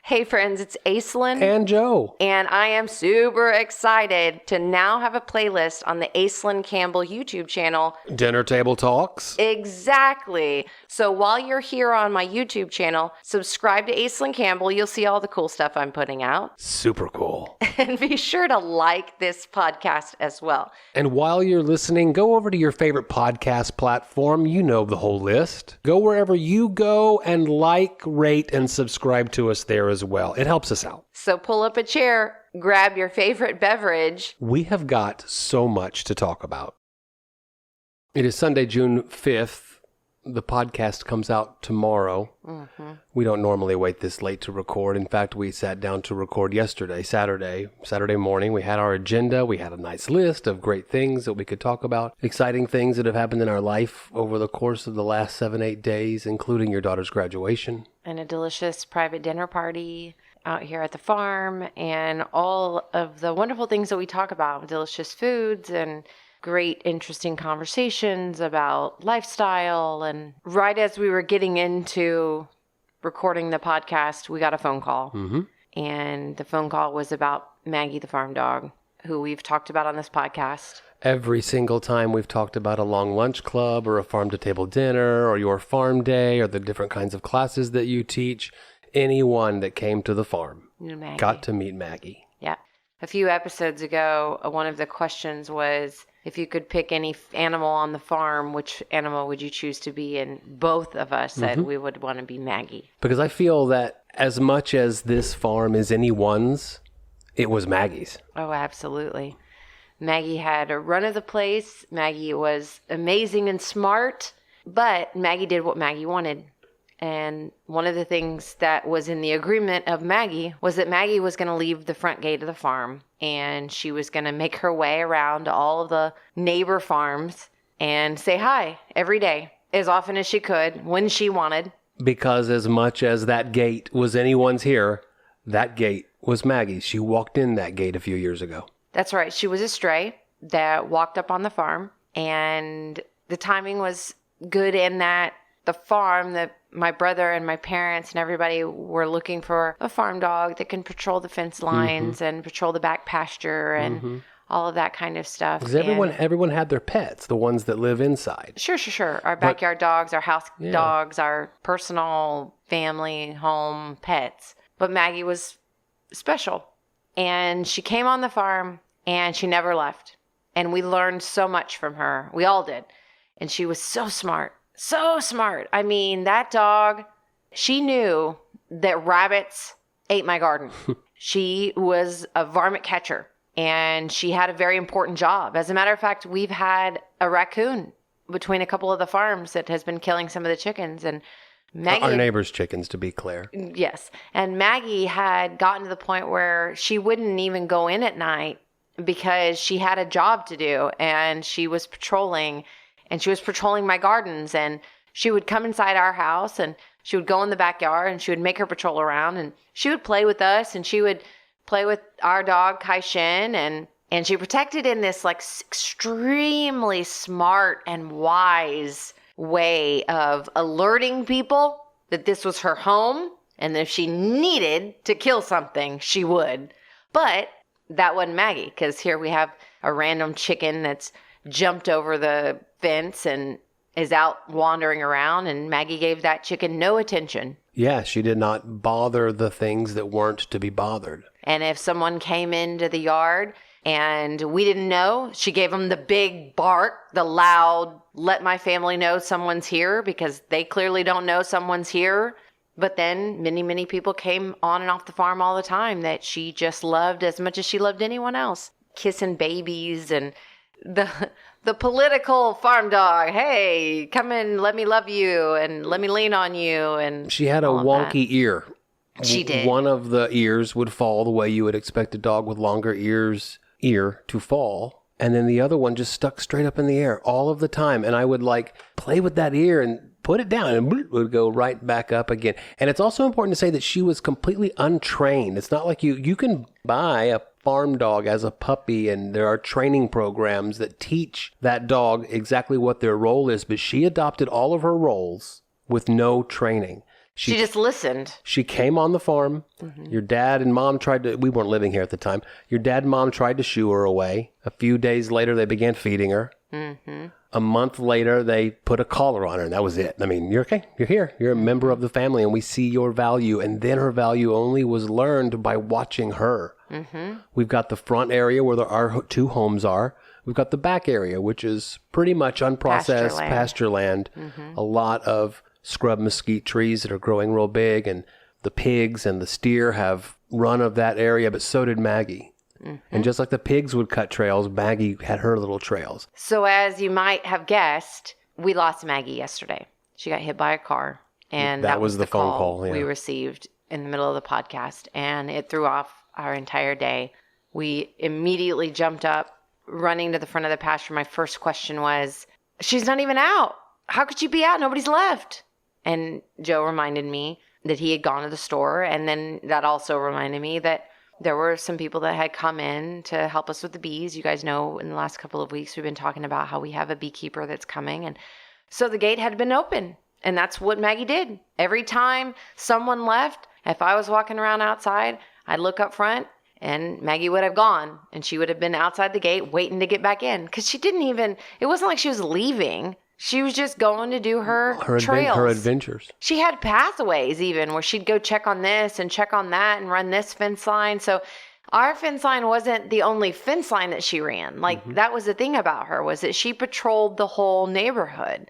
Hey friends, it's Aislinn. And Joe. And I am super excited to now have a playlist on the Aislinn Campbell YouTube channel. Dinner Table Talks. Exactly. So while you're here on my YouTube channel, subscribe to Aislinn Campbell. You'll see all the cool stuff I'm putting out. Super cool. And be sure to like this podcast as well. And while you're listening, go over to your favorite podcast platform. You know the whole list. Go wherever you go and like, rate, and subscribe to us there as well. It helps us out. So pull up a chair, grab your favorite beverage. We have got so much to talk about. It is Sunday, June 5th. The podcast comes out tomorrow. Mm-hmm. We don't normally wait this late to record. In fact, we sat down to record yesterday, Saturday morning. We had our agenda. We had a nice list of great things that we could talk about. Exciting things that have happened in our life over the course of the last 7-8 days, including your daughter's graduation. And a delicious private dinner party out here at the farm, and all of the wonderful things that we talk about, delicious foods and great, interesting conversations about lifestyle. And right as we were getting into recording the podcast, we got a phone call. Mm-hmm. And the phone call was about Maggie, the farm dog, who we've talked about on this podcast. Every single time we've talked about a long lunch club or a farm-to-table dinner or your farm day or the different kinds of classes that you teach, anyone that came to the farm got to meet Maggie. Yeah. A few episodes ago, one of the questions was, if you could pick any animal on the farm, which animal would you choose to be? And both of us said we would want to be Maggie. Because I feel that as much as this farm is anyone's, it was Maggie's. Oh, absolutely. Maggie had a run of the place. Maggie was amazing and smart, but Maggie did what Maggie wanted. And one of the things that was in the agreement of Maggie was that Maggie was going to leave the front gate of the farm, and she was going to make her way around all of the neighbor farms and say hi every day, as often as she could, when she wanted. Because as much as that gate was anyone's here, that gate was Maggie's. She walked in that gate a few years ago. That's right. She was a stray that walked up on the farm, and the timing was good in that the farm that my brother and my parents and everybody were looking for a farm dog that can patrol the fence lines and patrol the back pasture and all of that kind of stuff. Because everyone had their pets, the ones that live inside. Sure. Our backyard dogs, our house dogs, our personal family, home pets. But Maggie was special. And she came on the farm and she never left. And we learned so much from her. We all did. And she was so smart. So smart. I mean, that dog, she knew that rabbits ate my garden. She was a varmint catcher, and she had a very important job. As a matter of fact, we've had a raccoon between a couple of the farms that has been killing some of the chickens. And Maggie, our neighbor's chickens, to be clear. Yes. And Maggie had gotten to the point where she wouldn't even go in at night because she had a job to do, and she was patrolling. And she was patrolling my gardens, and she would come inside our house, and she would go in the backyard, and she would make her patrol around, and she would play with us, and she would play with our dog, Kai Shin, and she protected in this like extremely smart and wise way of alerting people that this was her home, and if she needed to kill something, she would. But that wasn't Maggie, because here we have a random chicken that's jumped over the fence and is out wandering around, and Maggie gave that chicken no attention. Yeah, she did not bother the things that weren't to be bothered. And if someone came into the yard and we didn't know, she gave them the big bark, the loud, let my family know someone's here, because they clearly don't know someone's here. But then many people came on and off the farm all the time that she just loved as much as she loved anyone else. Kissing babies and the political farm dog, hey, come in, let me love you, and let me lean on you. And she had a wonky ear. She did. One of the ears would fall the way you would expect a dog with longer ear to fall. And then the other one just stuck straight up in the air all of the time. And I would play with that ear and put it down, and it would go right back up again. And it's also important to say that she was completely untrained. It's not like you can buy a farm dog as a puppy, and there are training programs that teach that dog exactly what their role is, but she adopted all of her roles with no training. She just listened. She came on the farm. Your dad and mom we weren't living here at the time. Your dad and mom tried to shoo her away. A few days later, they began feeding her. A month later, they put a collar on her, and that was it. I mean, you're okay. You're here. You're a member of the family, and we see your value. And then her value only was learned by watching her. We've got the front area where our 2 homes are. We've got the back area, which is pretty much unprocessed pasture land. A lot of scrub mesquite trees that are growing real big, and the pigs and the steer have run of that area, but so did Maggie. And just like the pigs would cut trails, Maggie had her little trails. So as you might have guessed, we lost Maggie yesterday. She got hit by a car, and that was the phone call we received in the middle of the podcast, and it threw off our entire day. We immediately jumped up, running to the front of the pasture. My first question was, she's not even out. How could she be out? Nobody's left. And Joe reminded me that he had gone to the store. And then that also reminded me that there were some people that had come in to help us with the bees. You guys know in the last couple of weeks, we've been talking about how we have a beekeeper that's coming. And so the gate had been open. And that's what Maggie did. Every time someone left, if I was walking around outside, I'd look up front and Maggie would have gone. And she would have been outside the gate waiting to get back in. Because she didn't even, it wasn't like she was leaving. She was just going to do her trails. Her adventures. She had pathways even where she'd go check on this and check on that and run this fence line. So our fence line wasn't the only fence line that she ran. Like that was the thing about her, was that she patrolled the whole neighborhood.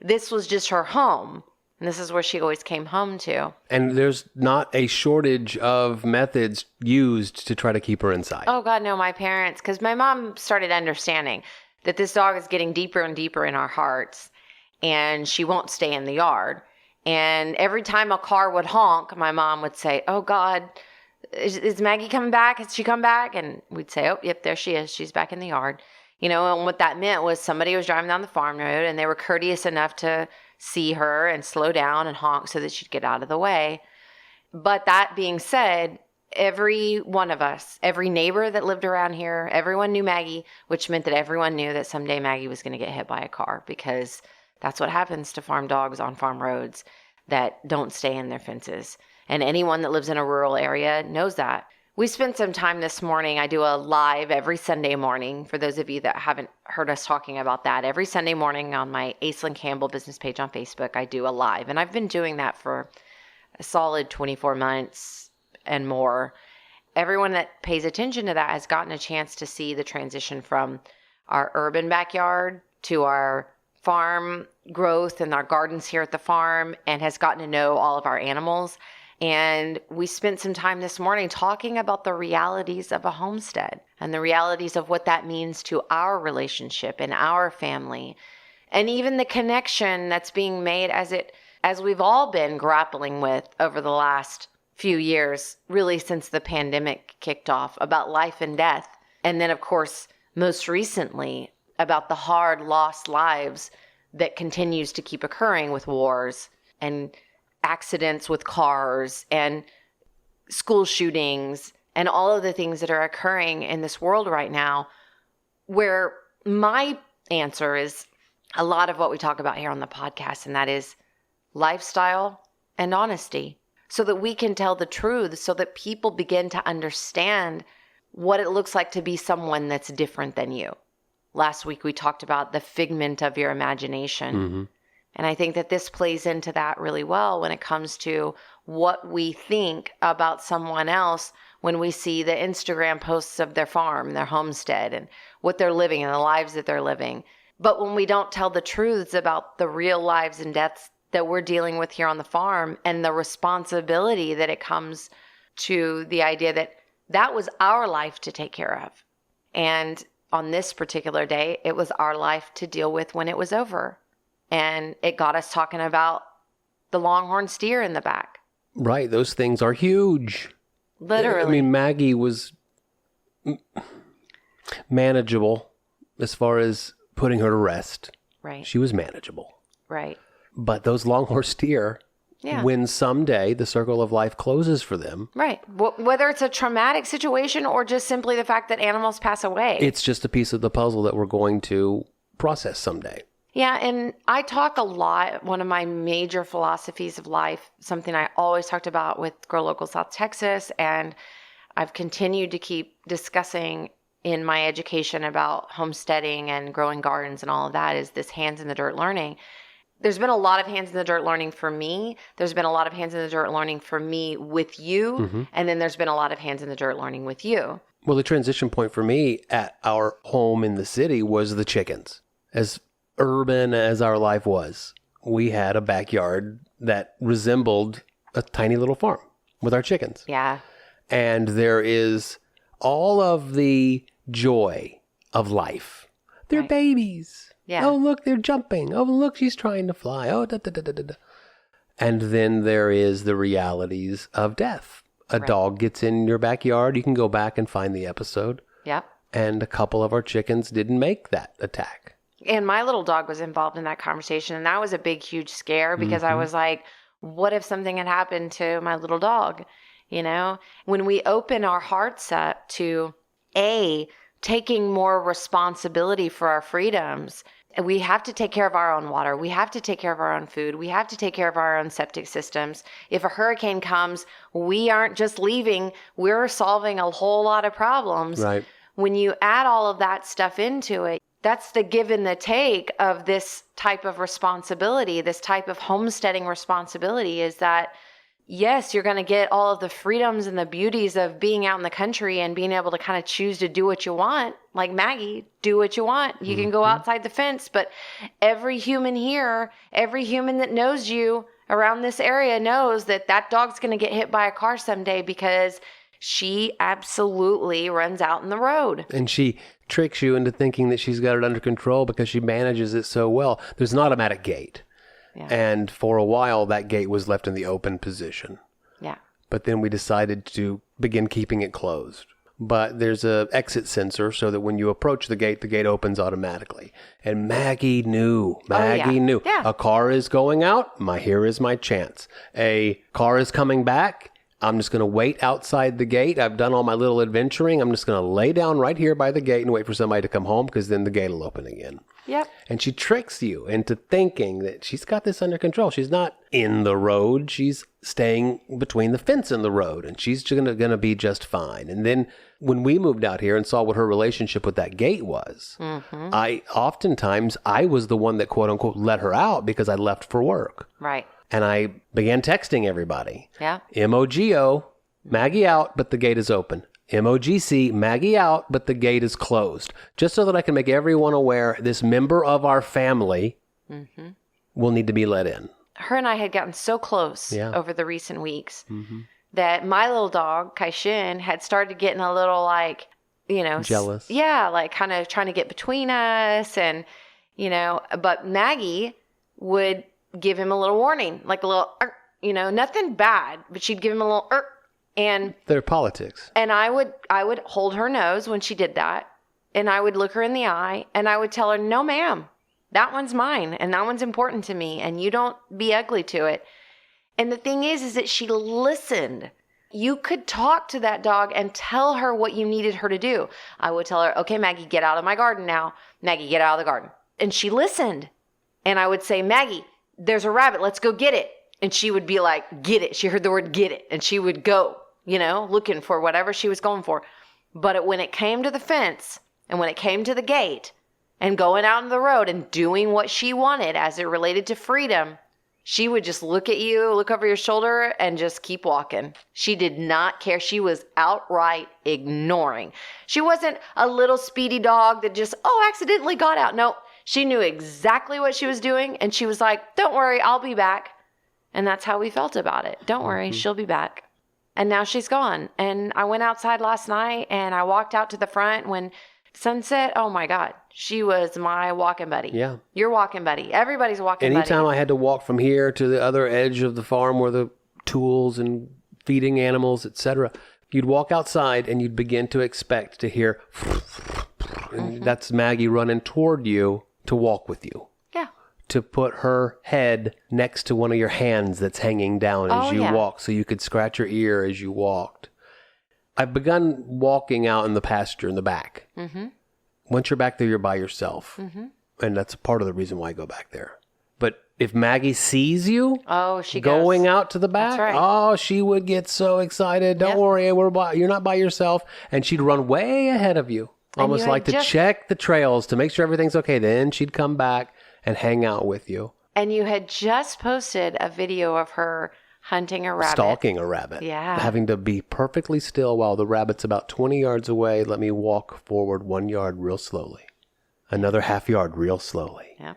This was just her home. And this is where she always came home to. And there's not a shortage of methods used to try to keep her inside. Oh God, no, my parents, because my mom started understanding that this dog is getting deeper and deeper in our hearts, and she won't stay in the yard. And every time a car would honk, my mom would say, oh God, is Maggie coming back? Has she come back? And we'd say, oh, yep, there she is. She's back in the yard. You know, and what that meant was somebody was driving down the farm road, and they were courteous enough to see her and slow down and honk so that she'd get out of the way. But that being said, every one of us, every neighbor that lived around here, everyone knew Maggie, which meant that everyone knew that someday Maggie was going to get hit by a car, because that's what happens to farm dogs on farm roads that don't stay in their fences. And anyone that lives in a rural area knows that. We spent some time this morning. I do a live every Sunday morning. For those of you that haven't heard us talking about that, every Sunday morning on my Aislinn Campbell business page on Facebook, I do a live. And I've been doing that for a solid 24 months and more. Everyone that pays attention to that has gotten a chance to see the transition from our urban backyard to our farm growth and our gardens here at the farm, and has gotten to know all of our animals. And we spent some time this morning talking about the realities of a homestead and the realities of what that means to our relationship and our family, and even the connection that's being made as we've all been grappling with over the last few years, really since the pandemic kicked off, about life and death. And then, of course, most recently, about the hard lost lives that continues to keep occurring with wars and accidents with cars and school shootings and all of the things that are occurring in this world right now, where my answer is a lot of what we talk about here on the podcast, and that is lifestyle and honesty, so that we can tell the truth, so that people begin to understand what it looks like to be someone that's different than you. Last week, we talked about the figment of your imagination. Mm-hmm. And I think that this plays into that really well when it comes to what we think about someone else when we see the Instagram posts of their farm, their homestead, and what they're living and the lives that they're living. But when we don't tell the truths about the real lives and deaths that we're dealing with here on the farm, and the responsibility that it comes to the idea that that was our life to take care of. And on this particular day, it was our life to deal with when it was over. And it got us talking about the longhorn steer in the back. Right. Those things are huge. Literally. I mean, Maggie was manageable as far as putting her to rest. Right. She was manageable. Right. But those longhorn steer, when someday the circle of life closes for them. Right. Whether it's a traumatic situation or just simply the fact that animals pass away. It's just a piece of the puzzle that we're going to process someday. Yeah, and I talk a lot. One of my major philosophies of life, something I always talked about with Grow Local South Texas, and I've continued to keep discussing in my education about homesteading and growing gardens and all of that, is this hands in the dirt learning. There's been a lot of hands in the dirt learning for me. There's been a lot of hands in the dirt learning for me with you. And then there's been a lot of hands in the dirt learning with you. Well, the transition point for me at our home in the city was the chickens. As urban as our life was, we had a backyard that resembled a tiny little farm with our chickens. Yeah. And there is all of the joy of life. They're Right. babies. Yeah. Oh, look, they're jumping. Oh, look, she's trying to fly. Oh, da, da, da, da, da. And then there is the realities of death. A Right. dog gets in your backyard. You can go back and find the episode. Yep. And a couple of our chickens didn't make that attack. And my little dog was involved in that conversation. And that was a big, huge scare because I was like, what if something had happened to my little dog? You know, when we open our hearts up to taking more responsibility for our freedoms, we have to take care of our own water. We have to take care of our own food. We have to take care of our own septic systems. If a hurricane comes, we aren't just leaving. We're solving a whole lot of problems. Right. When you add all of that stuff into it, that's the give and the take of this type of responsibility, this type of homesteading responsibility, is that, yes, you're going to get all of the freedoms and the beauties of being out in the country and being able to kind of choose to do what you want. Like Maggie, do what you want. You can go outside the fence, but every human here, every human that knows you around this area knows that that dog's going to get hit by a car someday because she absolutely runs out in the road. And she tricks you into thinking that she's got it under control because she manages it so well. There's an automatic gate. Yeah. And for a while, that gate was left in the open position. Yeah. But then we decided to begin keeping it closed. But there's a exit sensor so that when you approach the gate opens automatically. And Maggie knew. Maggie knew. Yeah. A car is going out. Here is my chance. A car is coming back. I'm just going to wait outside the gate. I've done all my little adventuring. I'm just going to lay down right here by the gate and wait for somebody to come home because then the gate will open again. Yep. And she tricks you into thinking that she's got this under control. She's not in the road. She's staying between the fence and the road, and she's going to be just fine. And then when we moved out here and saw what her relationship with that gate was, I was the one that, quote unquote, let her out because I left for work. Right. And I began texting everybody. Yeah. MOGO, Maggie out, but the gate is open. MOGC, Maggie out, but the gate is closed. Just so that I can make everyone aware this member of our family will need to be let in. Her and I had gotten so close over the recent weeks that my little dog, Kai-Shin, had started getting a little like, jealous. Yeah, like kind of trying to get between us. And, but Maggie would give him a little warning, like a little, nothing bad, but she'd give him a little, and they're politics. And I would hold her nose when she did that, and I would look her in the eye, and I would tell her, no, ma'am, that one's mine, and that one's important to me, and you don't be ugly to it. And the thing is that she listened. You could talk to that dog and tell her what you needed her to do. I would tell her, okay, Maggie, get out of my garden now. Maggie, get out of the garden. And she listened. And I would say, Maggie, there's a rabbit. Let's go get it. And she would be like, get it. She heard the word get it. And she would go, looking for whatever she was going for. But when it came to the fence and when it came to the gate and going out on the road and doing what she wanted as it related to freedom, she would just look at you, look over your shoulder, and just keep walking. She did not care. She was outright ignoring. She wasn't a little speedy dog that just, accidentally got out. No, she knew exactly what she was doing. And she was like, don't worry, I'll be back. And that's how we felt about it. Don't worry, she'll be back. And now she's gone. And I went outside last night and I walked out to the front when sunset. Oh my God. She was my walking buddy. Yeah. Your walking buddy. Everybody's walking buddy. Anytime I had to walk from here to the other edge of the farm where the tools and feeding animals, etc., you'd walk outside and you'd begin to expect to hear, and that's Maggie running toward you to walk with you. Yeah. To put her head next to one of your hands that's hanging down as you walk so you could scratch her ear as you walked. I've begun walking out in the pasture in the back. Once you're back there, you're by yourself. And that's part of the reason why I go back there. But if Maggie sees you she going goes out to the back, That's right. she would get so excited. Don't Yep. worry, you're not by yourself. And she'd run way ahead of you, And almost you like had to check the trails to make sure everything's okay. Then she'd come back and hang out with you. And you had just posted a video of her hunting a rabbit. Stalking a rabbit. Yeah. Having to be perfectly still while the rabbit's about 20 yards away. Let me walk forward 1 yard real slowly. Another half yard real slowly. Yeah.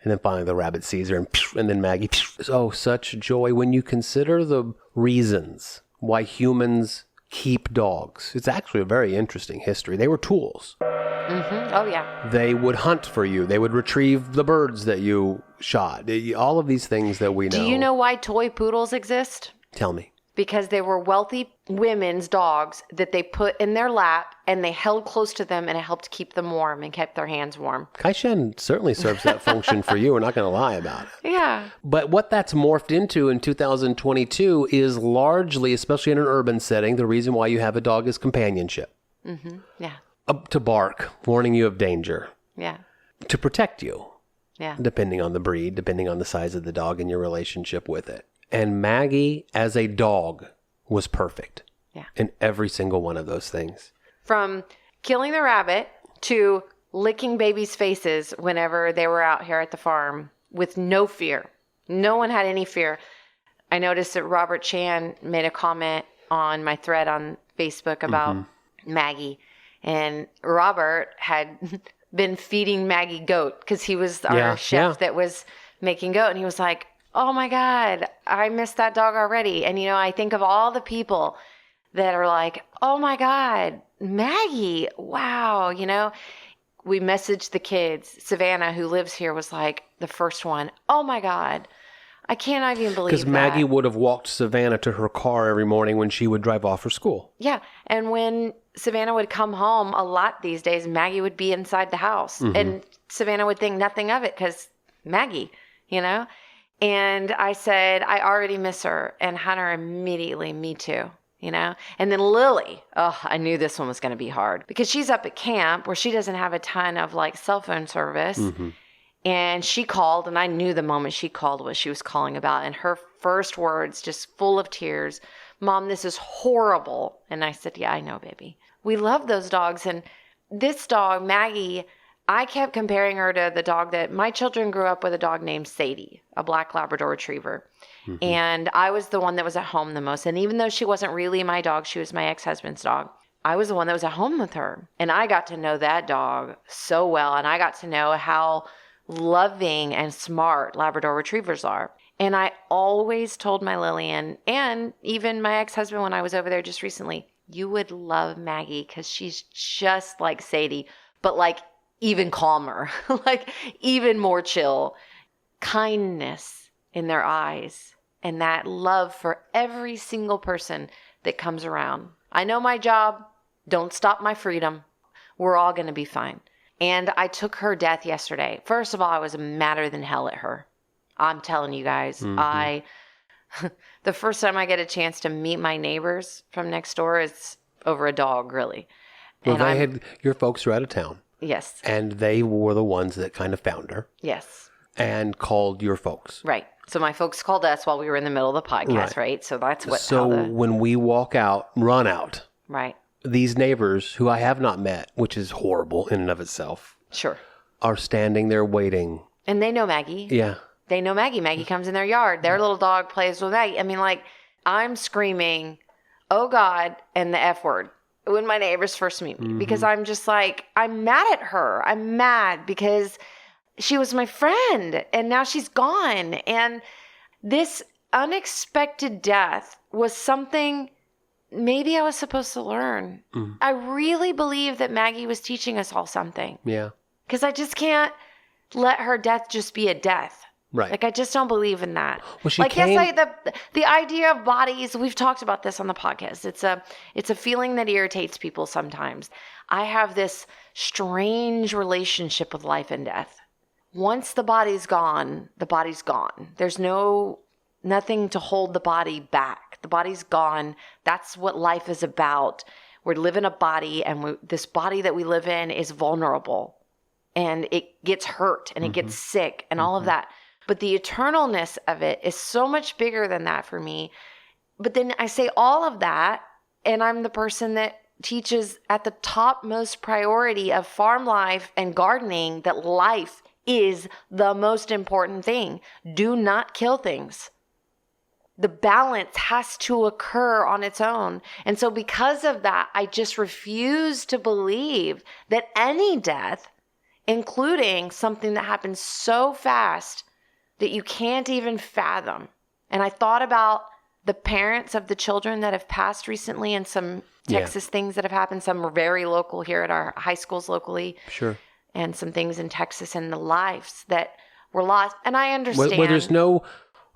And then finally the rabbit sees her and then Maggie. Oh, such joy when you consider the reasons why humans keep dogs. It's actually a very interesting history. They were tools. Mm-hmm. Oh, yeah. They would hunt for you. They would retrieve the birds that you shot. All of these things that we know. Do you know why toy poodles exist? Tell me. Because they were wealthy women's dogs that they put in their lap and they held close to them and it helped keep them warm and kept their hands warm. Kai-Shen certainly serves that function for you. We're not going to lie about it. Yeah. But what that's morphed into in 2022 is largely, especially in an urban setting, the reason why you have a dog is companionship. Mm-hmm. Yeah. To bark, warning you of danger. Yeah. To protect you. Yeah. Depending on the breed, depending on the size of the dog and your relationship with it. And Maggie, as a dog, was perfect. Yeah. In every single one of those things. From killing the rabbit to licking babies' faces whenever they were out here at the farm with no fear. No one had any fear. I noticed that Robert Chan made a comment on my thread on Facebook about Maggie. And Robert had been feeding Maggie goat because he was our chef that was making goat. And he was like, oh my God, I miss that dog already. And, I think of all the people that are like, oh my God, Maggie, wow. We messaged the kids. Savannah, who lives here, was like the first one. Oh my God, I cannot even believe that. Because Maggie would have walked Savannah to her car every morning when she would drive off for school. Yeah. And when Savannah would come home a lot these days, Maggie would be inside the house. And Savannah would think nothing of it because Maggie, And I said, I already miss her. And Hunter immediately, me too, And then Lily, I knew this one was going to be hard because she's up at camp where she doesn't have a ton of cell phone service. And she called, and I knew the moment she called what she was calling about. And her first words, just full of tears, Mom, this is horrible. And I said, yeah, I know, baby. We love those dogs. And this dog, Maggie, I kept comparing her to the dog that my children grew up with, a dog named Sadie, a black Labrador retriever. And I was the one that was at home the most. And even though she wasn't really my dog, she was my ex-husband's dog. I was the one that was at home with her. And I got to know that dog so well. And I got to know how loving and smart Labrador retrievers are. And I always told my Lillian and even my ex-husband when I was over there just recently, you would love Maggie because she's just like Sadie, but even calmer, even more chill. Kindness in their eyes and that love for every single person that comes around. I know my job. Don't stop my freedom. We're all going to be fine. And I took her death yesterday. First of all, I was madder than hell at her. I'm telling you guys, the first time I get a chance to meet my neighbors from next door is over a dog, really. Well, your folks were out of town. Yes. And they were the ones that kind of found her. Yes. And called your folks. Right. So my folks called us while we were in the middle of the podcast, right? So that's what. So when we run out. Right. These neighbors who I have not met, which is horrible in and of itself. Sure. Are standing there waiting. And they know Maggie. Yeah. They know Maggie. Maggie comes in their yard. Their little dog plays with Maggie. I mean, I'm screaming, oh God, and the F word when my neighbors first meet me because I'm just I'm mad at her. I'm mad because she was my friend and now she's gone. And this unexpected death was something maybe I was supposed to learn. I really believe that Maggie was teaching us all something. Yeah. Because I just can't let her death just be a death. Right. I just don't believe in that. Well, the idea of bodies, we've talked about this on the podcast. It's a feeling that irritates people sometimes. I have this strange relationship with life and death. Once the body's gone, the body's gone. There's nothing to hold the body back. The body's gone. That's what life is about. We live in a body, and this body that we live in is vulnerable. and it gets hurt and it gets sick and all of that. But the eternalness of it is so much bigger than that for me. But then I say all of that, and I'm the person that teaches at the topmost priority of farm life and gardening that life is the most important thing. Do not kill things. The balance has to occur on its own. And so because of that, I just refuse to believe that any death, including something that happens so fast that you can't even fathom. And I thought about the parents of the children that have passed recently and some Texas things that have happened. Some are very local here at our high schools locally. Sure. And some things in Texas and the lives that were lost. And I understand. Where there's no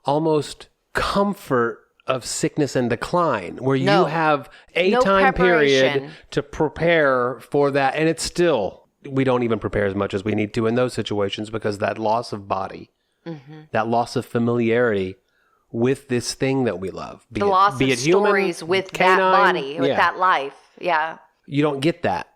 almost comfort of sickness and decline, where you have a time period to prepare for that. And it's still, we don't even prepare as much as we need to in those situations because that loss of body, that loss of familiarity with this thing that we love. The loss of stories with that body, with that life. Yeah. You don't get that.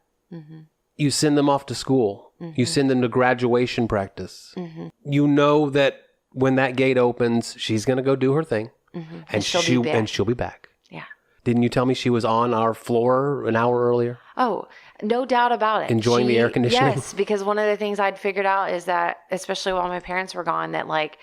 You send them off to school. You send them to graduation practice. You know that when that gate opens, she's going to go do her thing. And she'll be back. Yeah. Didn't you tell me she was on our floor an hour earlier? Oh, no doubt about it. Enjoying the air conditioning? Yes, because one of the things I'd figured out is that, especially while my parents were gone, that like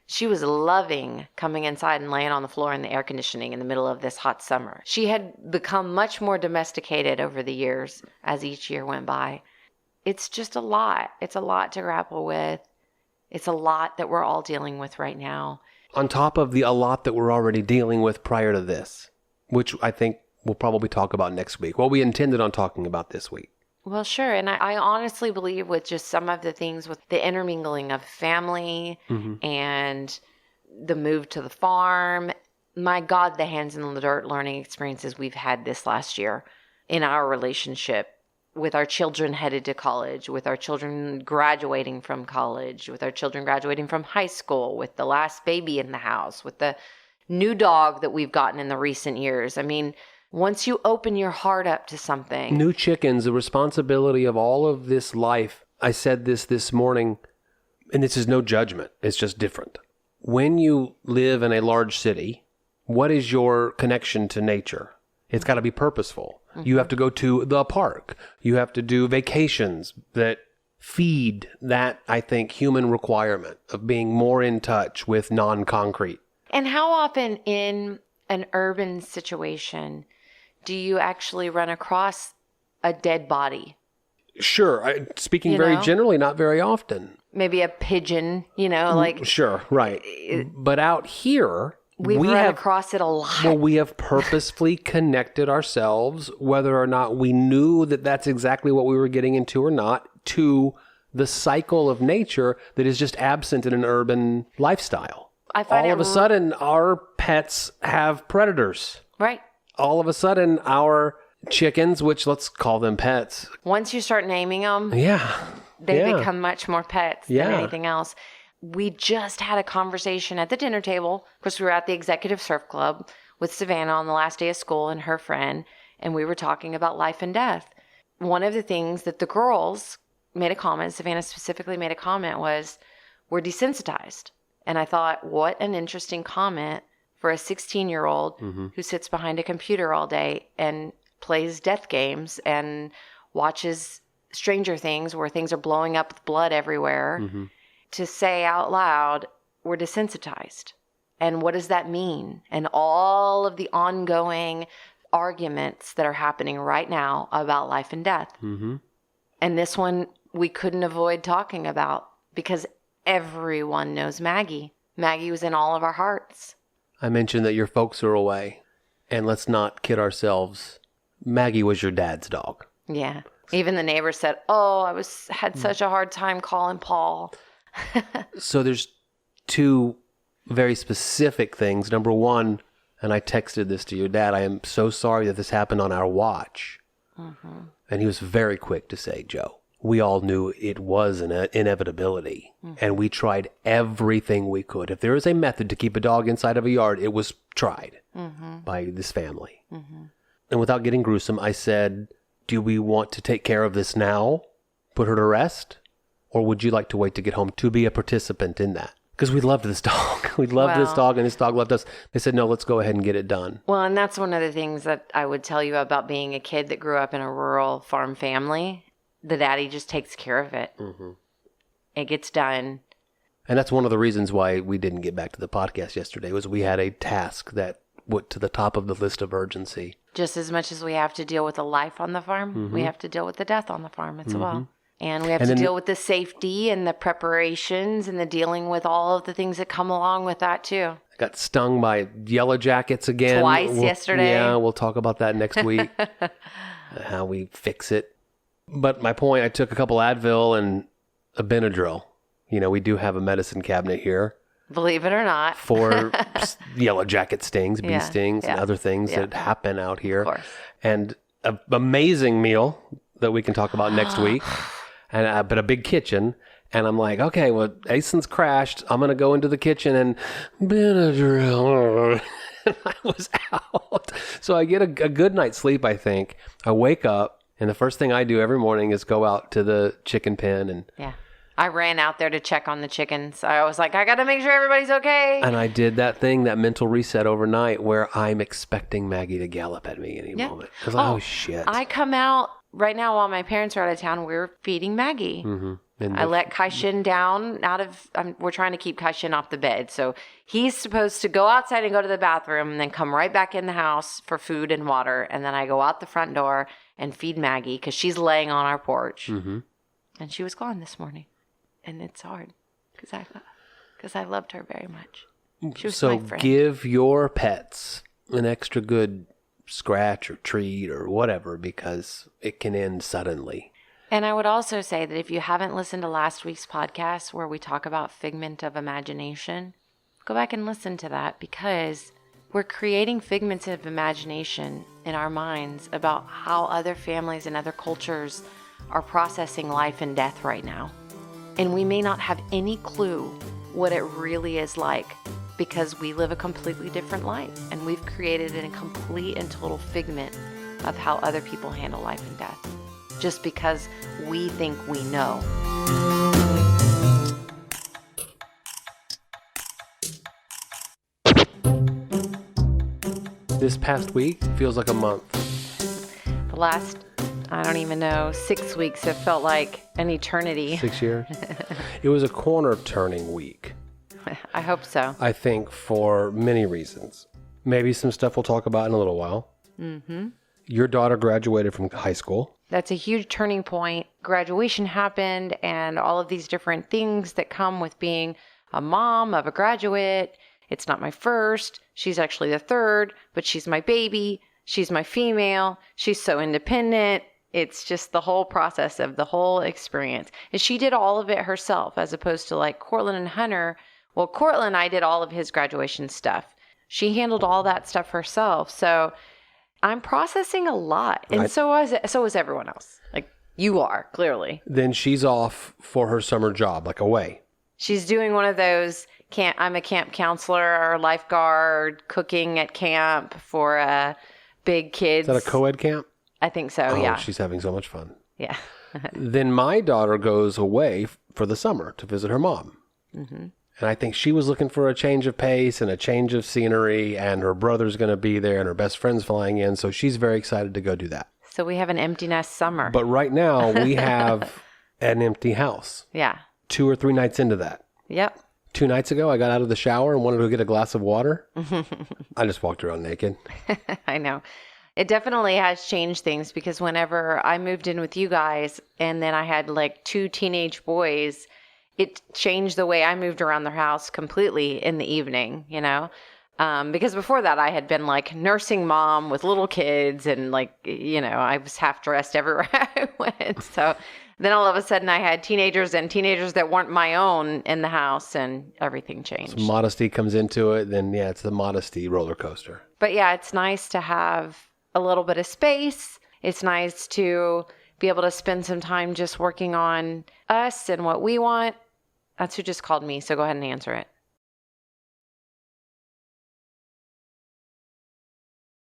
she was loving coming inside and laying on the floor in the air conditioning in the middle of this hot summer. She had become much more domesticated over the years as each year went by. It's just a lot. It's a lot to grapple with. It's a lot that we're all dealing with right now. On top of a lot that we're already dealing with prior to this, which I think we'll probably talk about next week. Well, we intended on talking about this week. Well, sure. And I honestly believe with just some of the things with the intermingling of family and the move to the farm, my God, the hands in the dirt learning experiences we've had this last year in our relationship with our children headed to college, with our children graduating from college, with our children graduating from high school, with the last baby in the house, with the new dog that we've gotten in the recent years. I mean, once you open your heart up to something. New chickens, the responsibility of all of this life. I said this morning, and this is no judgment. It's just different. When you live in a large city, what is your connection to nature? It's got to be purposeful. You have to go to the park. You have to do vacations that feed that, I think, human requirement of being more in touch with non-concrete. And how often in an urban situation do you actually run across a dead body? Sure. Speaking very generally, not very often. Maybe a pigeon, like... Sure, right. But out here... We run across it a lot. Well, we have purposefully connected ourselves, whether or not we knew that that's exactly what we were getting into or not, to the cycle of nature that is just absent in an urban lifestyle. All of a sudden, our pets have predators. Right. All of a sudden, our chickens, which let's call them pets. Once you start naming them, they become much more pets than anything else. We just had a conversation at the dinner table. Of course, we were at the Executive Surf Club with Savannah on the last day of school and her friend, and we were talking about life and death. One of the things that the girls made a comment, Savannah specifically made a comment, was, we're desensitized. And I thought, what an interesting comment for a 16-year-old who sits behind a computer all day and plays death games and watches Stranger Things where things are blowing up with blood everywhere. To say out loud, we're desensitized. And what does that mean? And all of the ongoing arguments that are happening right now about life and death. And this one we couldn't avoid talking about because everyone knows Maggie. Maggie was in all of our hearts. I mentioned that your folks are away. And let's not kid ourselves. Maggie was your dad's dog. Yeah. Even the neighbor said, I had such a hard time calling Paul. So there's two very specific things. Number one, and I texted this to your dad, I am so sorry that this happened on our watch. And he was very quick to say, Joe, we all knew it was an inevitability. And we tried everything we could. If there is a method to keep a dog inside of a yard, it was tried by this family. And without getting gruesome, I said, do we want to take care of this now? Put her to rest? Or would you like to wait to get home to be a participant in that? Because we loved this dog. We loved this dog, and this dog loved us. They said, no, let's go ahead and get it done. Well, and that's one of the things that I would tell you about being a kid that grew up in a rural farm family. The daddy just takes care of it. Mm-hmm. It gets done. And that's one of the reasons why we didn't get back to the podcast yesterday, was we had a task that went to the top of the list of urgency. Just as much as we have to deal with the life on the farm, we have to deal with the death on the farm as well. And we have to deal with the safety and the preparations and the dealing with all of the things that come along with that too. I got stung by yellow jackets again. Twice yesterday. Yeah, we'll talk about that next week, how we fix it. But my point, I took a couple Advil and a Benadryl. You know, we do have a medicine cabinet here. Believe it or not. For yellow jacket stings, bee stings, and other things that happen out here. Of course. And an amazing meal that we can talk about next week. And but a big kitchen. And I'm like, okay, well, Asen's crashed. I'm going to go into the kitchen and Benadryl. And I was out. So I get a good night's sleep, I think. I wake up, and the first thing I do every morning is go out to the chicken pen. And I ran out there to check on the chickens. I was like, I got to make sure everybody's okay. And I did that thing, that mental reset overnight, where I'm expecting Maggie to gallop at me any moment. I was like, oh, shit. I come out right now while my parents are out of town. We're feeding Maggie. Mm-hmm. I let Kai-Shin down we're trying to keep Kai-Shin off the bed. So he's supposed to go outside and go to the bathroom and then come right back in the house for food and water. And then I go out the front door and feed Maggie because she's laying on our porch. Mm-hmm. And she was gone this morning. And it's hard because I loved her very much. She was my friend. So give your pets an extra good scratch or treat or whatever, because it can end suddenly. And I would also say that if you haven't listened to last week's podcast where we talk about figment of imagination, go back and listen to that, because we're creating figments of imagination in our minds about how other families and other cultures are processing life and death right now. And we may not have any clue what it really is like, because we live a completely different life, and we've created a complete and total figment of how other people handle life and death, just because we think we know. This past week feels like a month. The last, I don't even know, 6 weeks have felt like an eternity. 6 years. It was a corner turning week. I hope so. I think for many reasons. Maybe some stuff we'll talk about in a little while. Mm-hmm. Your daughter graduated from high school. That's a huge turning point. Graduation happened, and all of these different things that come with being a mom of a graduate. It's not my first. She's actually the third, but she's my baby. She's my female. She's so independent. It's just the whole process of the whole experience. And she did all of it herself, as opposed to like Cortland and Hunter. Well, Cortland, I did all of his graduation stuff. She handled all that stuff herself. So I'm processing a lot. And so was everyone else. Like you are, clearly. Then she's off for her summer job, like away. She's doing one of those, I'm a camp counselor or lifeguard, cooking at camp for big kids. Is that a co-ed camp? I think so, yeah. She's having so much fun. Yeah. Then my daughter goes away for the summer to visit her mom. Mm-hmm. And I think she was looking for a change of pace and a change of scenery, and her brother's going to be there and her best friend's flying in. So she's very excited to go do that. So we have an empty nest summer. But right now we have an empty house. Yeah. 2 or 3 nights into that. Yep. 2 nights ago, I got out of the shower and wanted to get a glass of water. I just walked around naked. I know. It definitely has changed things, because whenever I moved in with you guys and then I had like 2 teenage boys, it changed the way I moved around the house completely in the evening, you know? Because before that I had been like nursing mom with little kids, and like, you know, I was half dressed everywhere I went. So then all of a sudden I had teenagers that weren't my own in the house, and everything changed. So modesty comes into it. Then it's the modesty roller coaster. But yeah, it's nice to have a little bit of space. It's nice to be able to spend some time just working on us and what we want. That's who just called me, so go ahead and answer it.